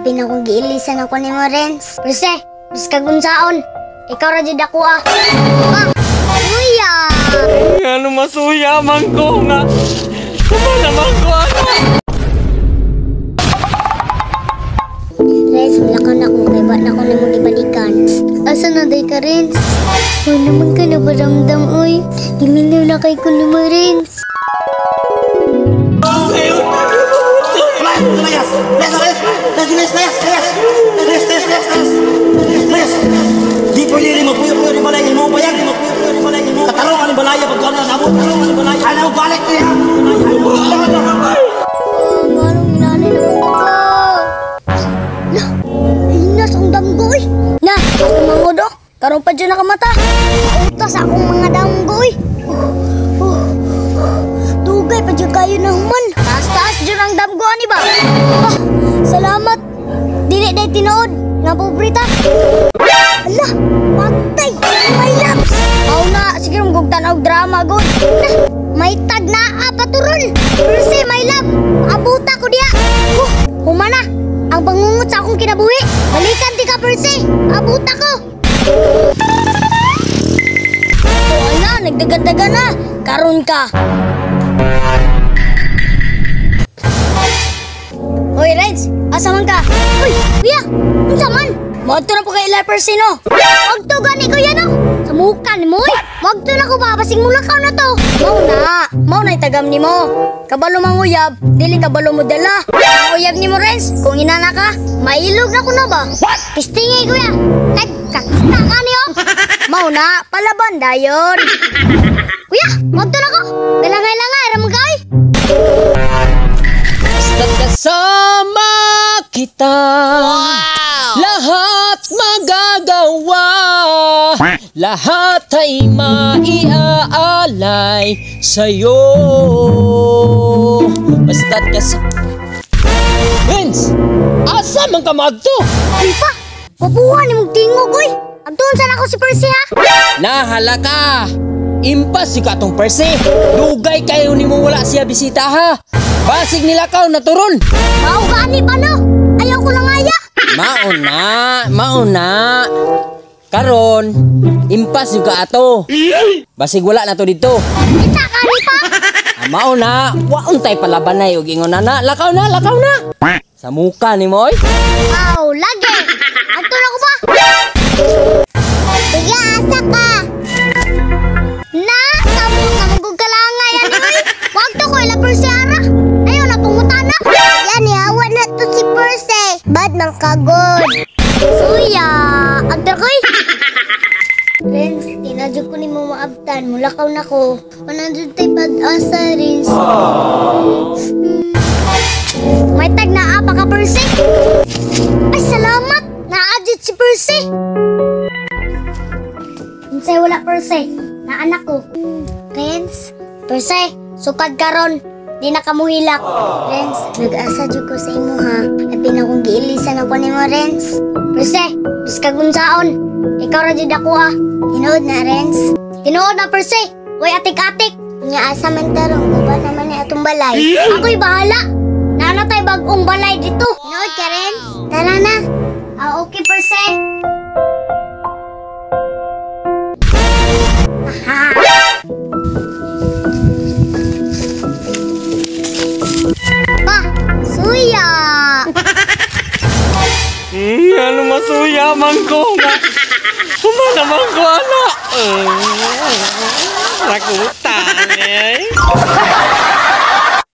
Labi na kong giilisan ako ni mo, Renz. Perse, bis kagunsaon. Ikaw ra jud ako ah. Kuya! Ano masuya man ko nga. Kuma naman ko ano. Renz, wala ka na kung kay ba na ako na mong ibalikan. Asa na day ka, Renz? Huwag naman ka na baramdam, oy. Giminaw na kay ko naman, Renz. Di pwede rin magpuyo-puyo ni balay mo pa yan. Di magpuyo-puyo ni balay mo. Katarong ang balaya pag gano'n. Katarong ang balaya. Ayaw balik niya. Parang minanay naman ako. Na, inas ang damgoy. Na, ako mangodo. Karong pa dyan nakamata. Utas akong mga damgoy. Dugay pa dyan kayo na human. Taas-taas dyan ang damgoy, ani ba? Salamat. Dili day tinood. Nga pobrita. Ala, patay. May laps. Aw na, sige mong gugtan og drama, good. Na, may tag na paturon. Perse, may lap. Abuta ko diya. Humana, ang bangungot sa akong kinabuhi. Balikan ti ka, Perse. Abuta ko. Wala, nagdagan-daga na. Karon ka. Hoy, Renz, asa man ka? Uy, kuya, unsa man? Magto na po kay Ila Perse, no? Magto gani, kuya, no? Sa muka ni mo, eh. Magto na ko ba? Basing mulakaw na to. Mau na itagam ni mo. Kabalo mang uyab, dili kabalo mo dala. Ang uyab ni mo, Renz, kung inana ka, mailog na ko na ba? What? Kistingay, kuya. Kakita ka niyo. Mau na, palaban dayon. Kuya, magto na ko. Galangay-langay, ramang ka, eh. Basta't kasama kita, lahat magagawa, lahat ay maiaalay sa'yo. Basta't kasama. Vince, asa man ka magto? Ay pa, pabuhan ni mong tingog, oy. Agdoon saan ako si Perse, ha? Nahala ka. Impas si katong Perse. Dugay kayo ni mo wala siya bisita ha. Basig nilakaw na turon. Mau gani pa no? Ayaw ko lang aya. Mauna. Karon, impas yung kaato. Basig wala na to dito. Kita kani pa. Mauna, waon tay palaban na yung ingon na. Lakaw na. Sa muka ni Moy. Aw, lagi. Ato na ko ba? Sige, asa ka. Na, kamugog kalangay yan, oy. Wag to ko ila Perse ara. Ayaw na pungutana. Yan, yawa na to si Perse. Bad mang kagod. Suya, agdar ko'y. Renz, tinadyo ko ni mo maabtan. Mulakaw na ko. Manandun tayo pag-asa, Renz. May tag na apa ka, Perse? Ay, salamat! Naadjit si Perse! Hinsay wala, Perse. Na anak ko. Renz? Perse, sukad karon. Di na kamuhilak. Renz, nag-asa dyan ko sa imo, ha? Labi na kong giilisan ako ni mo, Renz. Perse, bis kagunsaon. Ikaw ra jud ako, ha? Tinood na, Renz. Tinood na, Perse. Way atik-atik. Nga asa man tarong, guba naman ni atong balay. Ako'y bahala. Nana tayo bagong balay dito. Tinood ka, Renz. Tara na. Okay, Perse. Pa, suya. Ano masuya man ko nga. Kuma naman ko ana. Nakutang eh.